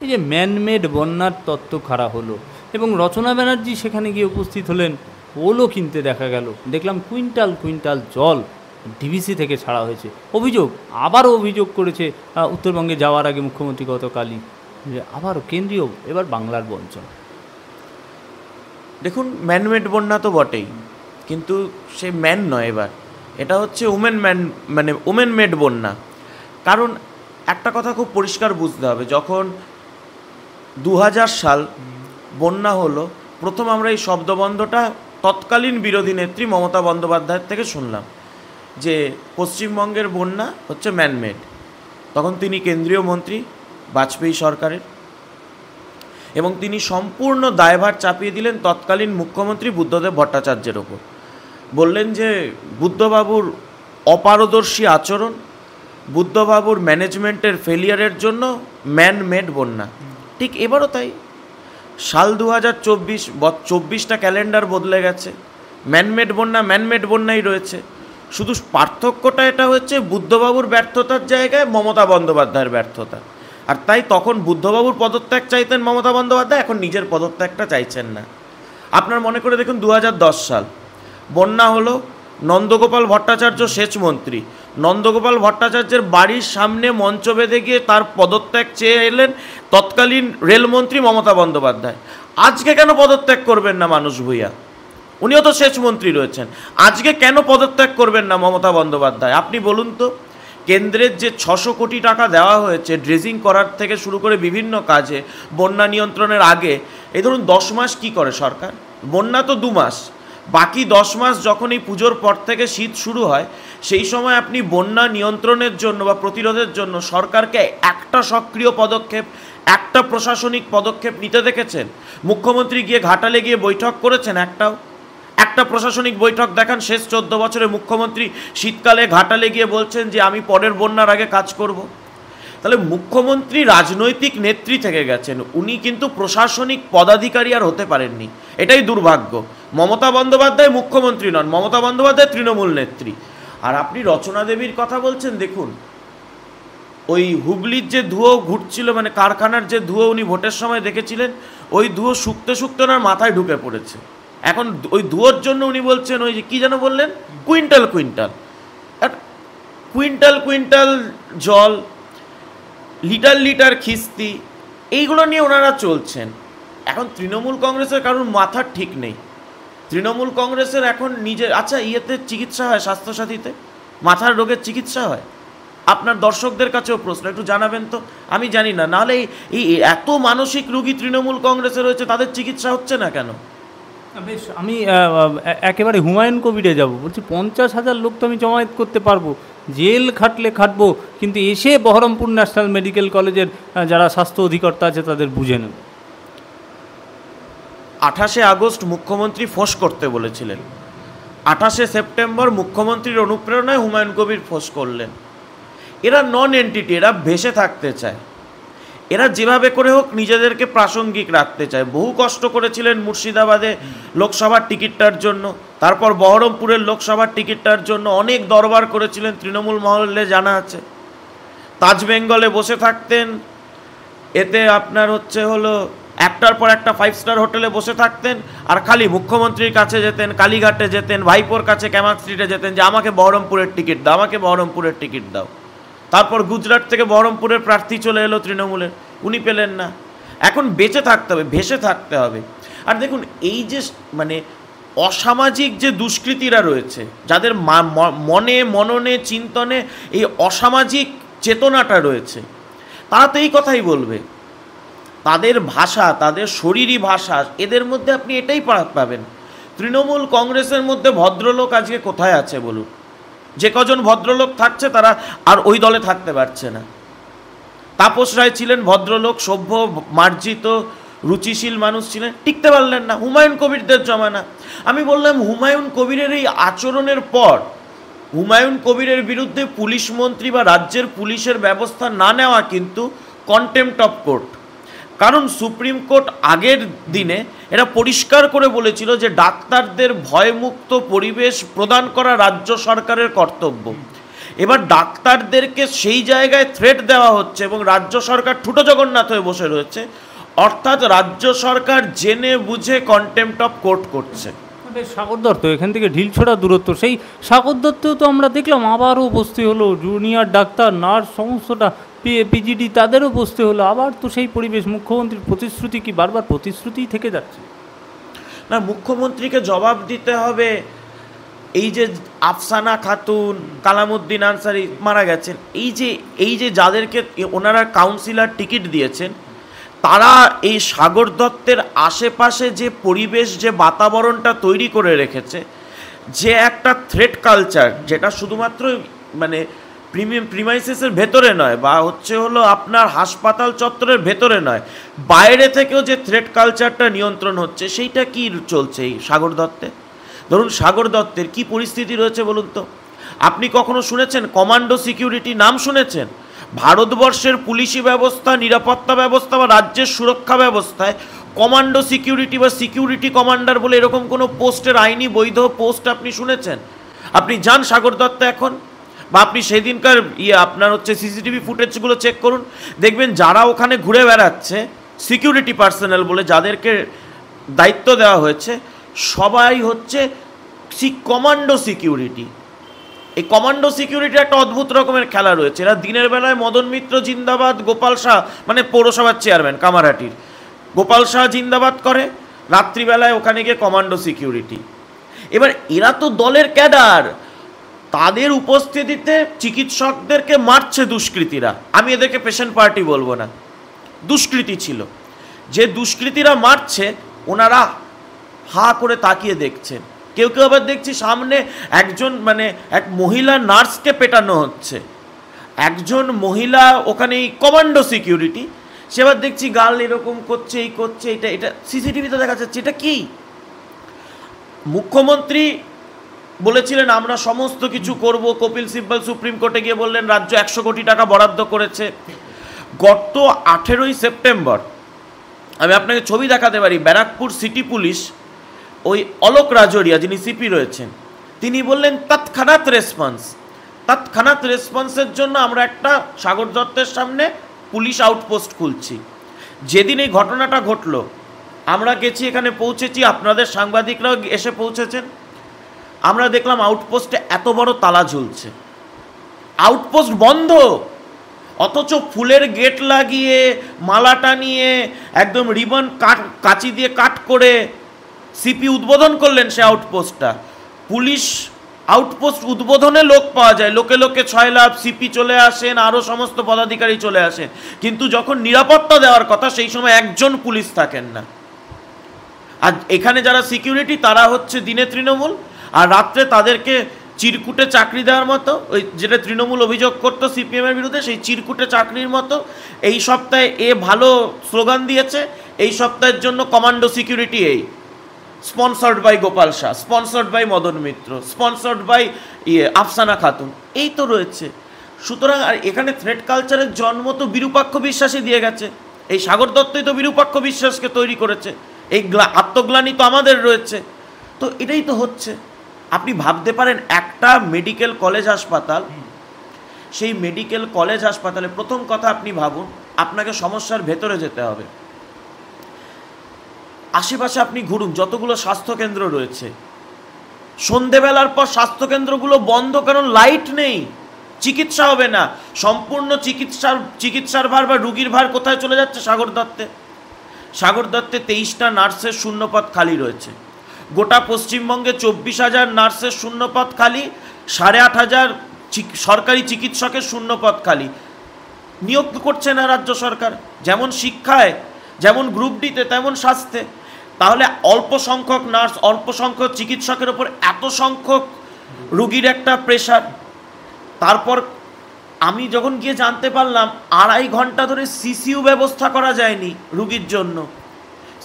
এই যে ম্যানমেড বন্যার তত্ত্ব খাড়া হলো এবং রচনা ব্যানার্জি সেখানে গিয়ে উপস্থিত হলেন, ওলও কিনতে দেখা গেল, দেখলাম কুইন্টাল কুইন্টাল জল ডিভিসি থেকে ছাড়া হয়েছে। আবারও অভিযোগ করেছে উত্তরবঙ্গে যাওয়ার আগে মুখ্যমন্ত্রী গতকালই, যে আবারও কেন্দ্রীয় এবার বাংলার বঞ্চনা। দেখুন, ম্যানমেড বন্যা তো বটেই, কিন্তু সে ম্যান নয়, এবার এটা হচ্ছে ওমেন মেড বন্যা। কারণ একটা কথা খুব পরিষ্কার বুঝতে হবে, যখন 2000 সাল বন্যা হলো, প্রথম আমরা এই শব্দবন্ধটা তৎকালীন বিরোধী নেত্রী মমতা বন্দ্যোপাধ্যায়ের থেকে শুনলাম যে পশ্চিমবঙ্গের বন্যা হচ্ছে ম্যানমেড। তখন তিনি কেন্দ্রীয় মন্ত্রী বাজপেয়ী সরকারের, এবং তিনি সম্পূর্ণ দায়ভার চাপিয়ে দিলেন তৎকালীন মুখ্যমন্ত্রী বুদ্ধদেব ভট্টাচার্যের ওপর। বললেন যে বুদ্ধবাবুর অপারদর্শী আচরণ, বুদ্ধবাবুর ম্যানেজমেন্টের ফেলিয়ারের জন্য ম্যানমেড বন্যা। ঠিক এবারও তাই, সাল 2024টা ক্যালেন্ডার বদলে গেছে, ম্যানমেড বন্যাই রয়েছে। শুধু পার্থক্যটা এটা হচ্ছে বুদ্ধবাবুর ব্যর্থতার জায়গায় মমতা বন্দ্যোপাধ্যায়ের ব্যর্থতা। আর তাই তখন বুদ্ধবাবুর পদত্যাগ চাইতেন মমতা বন্দ্যোপাধ্যায়, এখন নিজের পদত্যাগটা চাইছেন না। আপনার মনে করে দেখুন, 2010 সাল বন্যা হলো, নন্দগোপাল ভট্টাচার্য সেচ মন্ত্রী, নন্দগোপাল ভট্টাচার্যের বাড়ির সামনে মঞ্চ বেঁধে গিয়ে তার পদত্যাগ চেয়ে এলেন তৎকালীন রেলমন্ত্রী মমতা বন্দ্যোপাধ্যায়। আজকে কেন পদত্যাগ করবেন না মানুষ ভূঁইয়া? উনিও তো সেচ মন্ত্রী রয়েছেন। আজকে কেন পদত্যাগ করবেন না মমতা বন্দ্যোপাধ্যায়? আপনি বলুন তো, কেন্দ্রের যে 600 কোটি টাকা দেওয়া হয়েছে ড্রেজিং করার থেকে শুরু করে বিভিন্ন কাজে বন্যা নিয়ন্ত্রণের আগে, এই ধরুন 10 মাস কি করে সরকার? বন্যা তো 2 মাস, বাকি 10 মাস যখন এই পুজোর পর থেকে শীত শুরু হয়, সেই সময় আপনি বন্যা নিয়ন্ত্রণের জন্য বা প্রতিরোধের জন্য সরকারকে একটা সক্রিয় পদক্ষেপ, একটা প্রশাসনিক পদক্ষেপ নিতে দেখেছেন? মুখ্যমন্ত্রী গিয়ে ঘাটালে গিয়ে বৈঠক করেছেন? একটা প্রশাসনিক বৈঠক দেখান শেষ 14 বছরে মুখ্যমন্ত্রী শীতকালে ঘাটালে গিয়ে বলছেন যে আমি পরের বন্যার আগে কাজ করব। তাহলে মুখ্যমন্ত্রী রাজনৈতিক নেত্রী থেকে গেছেন, উনি কিন্তু প্রশাসনিক পদাধিকারী আর হতে পারেননি। এটাই দুর্ভাগ্য। মমতা বন্দ্যোপাধ্যায় মুখ্যমন্ত্রী নন, মমতা বন্দ্যোপাধ্যায় তৃণমূল নেত্রী। আর আপনি রচনা দেবীর কথা বলছেন, দেখুন ওই হুগলির যে ধুয়ো ঘুরছিল, মানে কারখানার যে ধুয়ো উনি ভোটের সময় দেখেছিলেন, ওই ধুয়ো শুকতে শুকতে ওনার মাথায় ঢুকে পড়েছে। এখন ওই ধুয়োর জন্য উনি বলছেন, ওই যে কী যেন বললেন, কুইন্টাল কুইন্টাল জল, লিটার লিটার খিস্তি, এইগুলো নিয়ে ওনারা চলছেন। এখন তৃণমূল কংগ্রেসের কারোর মাথার ঠিক নেই। তৃণমূল কংগ্রেসের এখন নিজের ইয়েতে চিকিৎসা হয়, স্বাস্থ্যসাথীতে মাথার রোগের চিকিৎসা হয়। আপনার দর্শকদের কাছেও প্রশ্ন, একটু জানাবেন তো, আমি জানি না। নাহলে এই এত মানসিক রোগী তৃণমূল কংগ্রেসে রয়েছে, তাদের চিকিৎসা হচ্ছে না কেন? বেশ, আমি একেবারে হুমায়ুন কবিরে যাব। বলছি 50,000 লোক তো আমি জমায়েত করতে পারবো, জেল খাটলে খাটবো, কিন্তু এসে বহরমপুর ন্যাশনাল মেডিকেল কলেজের যারা স্বাস্থ্য অধিকর্তা আছে তাদের বুঝে নেব। 28শে আগস্ট মুখ্যমন্ত্রী ফোঁস করতে বলেছিলেন, 28শে সেপ্টেম্বর মুখ্যমন্ত্রীর অনুপ্রেরণায় হুমায়ুন কবির ফোঁস করলেন। এরা নন এন্টিটি, এরা ভেসে থাকতে চায়, এরা যেভাবে করে হোক নিজেদেরকে প্রাসঙ্গিক রাখতে চায়। বহু কষ্ট করেছিলেন মুর্শিদাবাদে লোকসভার টিকিটটার জন্য, তারপর বহরমপুরের লোকসভার টিকিটটার জন্য অনেক দরবার করেছিলেন, তৃণমূল মহলে জানা আছে। তাজ বেঙ্গলে বসে থাকতেন, এতে আপনার হলো একটার পর একটা 5 স্টার হোটেলে বসে থাকতেন, আর খালি মুখ্যমন্ত্রীর কাছে যেতেন, কালীঘাটে যেতেন, ভাইপোর কাছে ক্যামাক স্ট্রিটে যেতেন যে আমাকে বহরমপুরের টিকিট দাও, আমাকে বহরমপুরের টিকিট দাও। তারপর গুজরাট থেকে বহরমপুরের প্রার্থী চলে এলো তৃণমূলের, উনি পেলেন না। এখন বেঁচে থাকতে হবে, ভেসে থাকতে হবে। আর দেখুন, এই যে মানে অসামাজিক যে দুষ্কৃতীরা রয়েছে, যাদের মনে মননে চিন্তনে এই অসামাজিক চেতনাটা রয়েছে, তারা তো এই কথাই বলবে। তাদের ভাষা, তাদের শরীরী ভাষা, এদের মধ্যে আপনি এটাই পাবেন। তৃণমূল কংগ্রেসের মধ্যে ভদ্রলোক আজকে কোথায় আছে বলুন? যে কজন ভদ্রলোক থাকছে তারা আর ওই দলে থাকতে পারছে না। তাপস রায় ছিলেন ভদ্রলোক, সভ্য, মার্জিত, রুচিশীল মানুষ ছিলেন, টিকতে পারলেন না। হুমায়ুন কবিরদের জমানা। আমি বললাম, হুমায়ুন কবিরের এই আচরণের পর হুমায়ুন কবিরের বিরুদ্ধে পুলিশ মন্ত্রী বা রাজ্যের পুলিশের ব্যবস্থা না নেওয়া কিন্তু কন্টেম্পট অফ কোর্ট। কারণ সুপ্রিম কোর্ট আগের দিনে এরা পরিষ্কার করে বলেছিল যে ডাক্তারদের ভয়মুক্ত পরিবেশ প্রদান করা রাজ্য সরকারের কর্তব্য। এবার ডাক্তারদেরকে সেই জায়গায় থ্রেট দেওয়া হচ্ছে এবং রাজ্য সরকার ঠুটো জগন্নাথ হয়ে বসে রয়েছে, অর্থাৎ রাজ্য সরকার জেনে বুঝে কন্টেম্প্ট অফ কোর্ট করছে। সাগর দত্ত এখান থেকে ঢিলছোড়া দূরত্ব, সেই সাগর দত্তও তো আমরা দেখলাম আবারও বসতে হলো, জুনিয়র ডাক্তার নার্স সমস্তটা পিজিডি তাদেরও বসতে হলো, আবার তো সেই পরিবেশ। মুখ্যমন্ত্রীর প্রতিশ্রুতি কি বারবার প্রতিশ্রুতিই থেকে যাচ্ছে? না, মুখ্যমন্ত্রীকে জবাব দিতে হবে। এই যে আফসানা খাতুন, কালামুদ্দিন আনসারি মারা গেছেন, এই যে যাদেরকে ওনারা কাউন্সিলর টিকিট দিয়েছেন, তারা এই সাগর দত্তের আশেপাশে যে পরিবেশ, যে বাতাবরণটা তৈরি করে রেখেছে, যে একটা থ্রেট কালচার, যেটা শুধুমাত্র মানে প্রিমাইসেসের ভেতরে নয় বা হলো আপনার হাসপাতাল চত্বরের ভেতরে নয়, বাইরে থেকেও যে থ্রেট কালচারটা নিয়ন্ত্রণ হচ্ছে, সেইটা কি চলছে এই সাগর দত্তে? ধরুন সাগর দত্তের কি পরিস্থিতি রয়েছে বলুন তো? আপনি কখনো শুনেছেন কমান্ডো সিকিউরিটি নাম শুনেছেন? ভারতবর্ষের পুলিশি ব্যবস্থা, নিরাপত্তা ব্যবস্থা বা রাজ্যের সুরক্ষা ব্যবস্থায় কমান্ডো সিকিউরিটি বা সিকিউরিটি কমান্ডার বলে এরকম কোনো পোস্টের আইনি বৈধ পোস্ট আপনি শুনেছেন? আপনি যান সাগর দত্ত এখন, বা আপনি সেদিনকার আপনার সিসিটিভি ফুটেজগুলো চেক করুন, দেখবেন যারা ওখানে ঘুরে বেড়াচ্ছে সিকিউরিটি পার্সোনাল বলে যাদেরকে দায়িত্ব দেওয়া হয়েছে, সবাই কমান্ডো সিকিউরিটি। এই কমান্ডো সিকিউরিটির একটা অদ্ভুত রকমের খেলা রয়েছে। এরা দিনের বেলায় মদন মিত্র জিন্দাবাদ, গোপাল শাহ মানে পৌরসভার চেয়ারম্যান কামারহাটির গোপাল শাহ জিন্দাবাদ করে, রাত্রিবেলায় ওখানে গিয়ে কমান্ডো সিকিউরিটি। এবার এরা তো দলের ক্যাডার, তাদের উপস্থিতিতে চিকিৎসকদেরকে মারছে দুষ্কৃতীরা। আমি এদেরকে পেশেন্ট পার্টি বলবো না, দুষ্কৃতী ছিল। যে দুষ্কৃতীরা মারছে ওনারা হা করে তাকিয়ে দেখছেন। কেউ কেউ আবার দেখছি সামনে একজন এক মহিলা নার্সকে পেটানো হচ্ছে, একজন মহিলা ওখানে কমান্ডো সিকিউরিটি, সে আবার দেখছি গাল এরকম করছে, এই করছে, এটা সিসিটিভিতে দেখা যাচ্ছে। এটা কি? মুখ্যমন্ত্রী বলেছিলেন আমরা সমস্ত কিছু করব, কপিল সিব্বল সুপ্রিম কোর্টে গিয়ে বললেন রাজ্য 100 কোটি টাকা বরাদ্দ করেছে। গত 18ই সেপ্টেম্বর আমি আপনাকে ছবি দেখাতে পারি, ব্যারাকপুর সিটি পুলিশ ওই অলোক রাজরিয়া যিনি সিপি রয়েছেন, তিনি বললেন তৎক্ষণাৎ রেসপন্সের জন্য আমরা একটা সাগর দত্তের সামনে পুলিশ আউটপোস্ট খুলছি। যেদিন এই ঘটনাটা ঘটলো আমরা গেছি, এখানে পৌঁছেছি, আপনাদের সাংবাদিকরাও এসে পৌঁছেছেন। আমরা দেখলাম আউটপোস্টে এত বড় তালা ঝুলছে, আউটপোস্ট বন্ধ, অথচ ফুলের গেট লাগিয়ে মালা টানিয়ে একদম রিবন কাঁচি দিয়ে কাট করে সিপি উদ্বোধন করলেন সে আউটপোস্টটা। পুলিশ আউটপোস্ট উদ্বোধনে লোক পাওয়া যায়, লোকে লোকে 6 লাখ, সিপি চলে আসেন, আরও সমস্ত পদাধিকারী চলে আসেন, কিন্তু যখন নিরাপত্তা দেওয়ার কথা সেই সময় একজন পুলিশ থাকেন না। আর এখানে যারা সিকিউরিটি তারা দিনে তৃণমূল, আর রাত্রে তাদেরকে চিরকুটে চাকরি দেওয়ার মতো, ওই যেটা তৃণমূল অভিযোগ করতো সিপিএমের বিরুদ্ধে, সেই চিরকুটে চাকরির মতো এই সপ্তাহে ভালো স্লোগান দিয়েছে, এই সপ্তাহের জন্য commando security, sponsored by Gopal Shah, sponsored by Madan Mitra, sponsored by Afsana Khatun, এই তো রয়েছে। সুতরাং আর এখানে থ্রেট কালচারের জন্ম তো বিরূপাক্ষ বিশ্বাসই দিয়ে গেছে। এই সাগর দত্তই তো বিরূপাক্ষ বিশ্বাসকে তৈরি করেছে, এই আত্মগ্লানি তো আমাদের রয়েছে। তো এটাই তো হচ্ছে। আপনি ভাবতে পারেন একটা মেডিকেল কলেজ হাসপাতাল, সেই মেডিকেল কলেজ হাসপাতালে প্রথম কথা আপনি ভাবুন, আপনাকে সমস্যার ভেতরে যেতে হবে, আশেপাশে আপনি ঘুরুন, যতগুলো স্বাস্থ্যকেন্দ্র রয়েছে, সন্ধেবেলার পর স্বাস্থ্যকেন্দ্রগুলো বন্ধ, কারণ লাইট নেই, চিকিৎসা হবে না। সম্পূর্ণ চিকিৎসার ভার বা রুগীর ভার কোথায় চলে যাচ্ছে? সাগর দত্তে। সাগর দত্তে 23টা নার্সের শূন্যপদ খালি রয়েছে। গোটা পশ্চিমবঙ্গে 24,000 নার্সের শূন্যপদ খালি, 8,500 সরকারি চিকিৎসকের শূন্যপদ খালি। নিয়োগ করছে না রাজ্য সরকার, যেমন শিক্ষায়, যেমন গ্রুপ ডিতে, তেমন স্বাস্থ্যে। তাহলে অল্প সংখ্যক নার্স, অল্প সংখ্যক চিকিৎসকের ওপর এত সংখ্যক রুগীর একটা প্রেশার। তারপর আমি যখন গিয়ে জানতে পারলাম 2.5 ঘন্টা ধরে সিসিইউ ব্যবস্থা করা যায়নি রুগীর জন্য,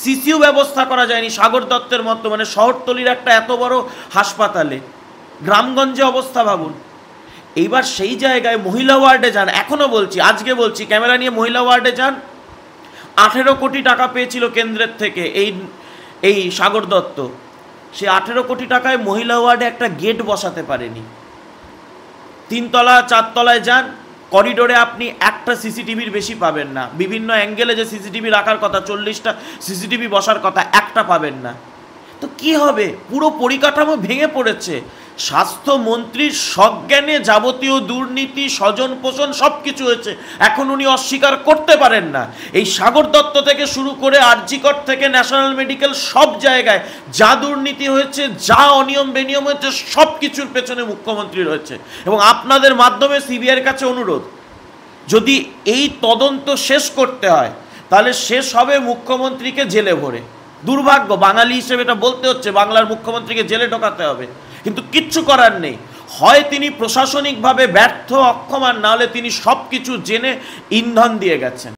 সিসিইউ ব্যবস্থা করা যায়নি সাগর দত্তের মতো শহরতলির একটা এত বড় হাসপাতালে। গ্রামগঞ্জে অবস্থা ভাবুন। এইবার সেই জায়গায় মহিলা ওয়ার্ডে যান, এখনও বলছি, আজকে বলছি, ক্যামেরা নিয়ে মহিলা ওয়ার্ডে যান, 18 কোটি টাকা পেয়েছিল কেন্দ্রের থেকে এই সাগর দত্ত, সে 18 কোটি টাকায় মহিলা ওয়ার্ডে একটা গেট বসাতে পারেনি। তিনতলা চারতলায় যান, করিডোরে আপনি একটা সিসিটিভির বেশি পাবেন না। বিভিন্ন অ্যাঙ্গেলে যে সিসিটিভি রাখার কথা, 40টা সিসিটিভি বসার কথা, একটা পাবেন না। তো কি হবে? পুরো পরিকাঠামো ভেঙে পড়েছে। স্বাস্থ্যমন্ত্রীর সজ্ঞানে যাবতীয় দুর্নীতি, স্বজন পোষণ সব কিছু হয়েছে, এখন উনি অস্বীকার করতে পারেন না। এই সাগর দত্ত থেকে শুরু করে আরজি কর থেকে ন্যাশনাল মেডিকেল, সব জায়গায় যা দুর্নীতি হয়েছে, যা অনিয়ম বেনিয়ম হয়েছে, সব কিছুর পেছনে মুখ্যমন্ত্রী রয়েছে। এবং আপনাদের মাধ্যমে সিবিআইয়ের কাছে অনুরোধ, যদি এই তদন্ত শেষ করতে হয় তাহলে শেষ হবে মুখ্যমন্ত্রীকে জেলে ভরে। দুর্ভাগ্য, বাঙালি হিসেবে এটা বলতে হচ্ছে, বাংলার মুখ্যমন্ত্রীকে জেলে ঢোকাতে হবে, কিন্তু কিচ্ছু করার নেই। হয় তিনি প্রশাসনিকভাবে ব্যর্থ, অক্ষম, আর নাহলে তিনি সব কিছু জেনে ইন্ধন দিয়ে গেছেন।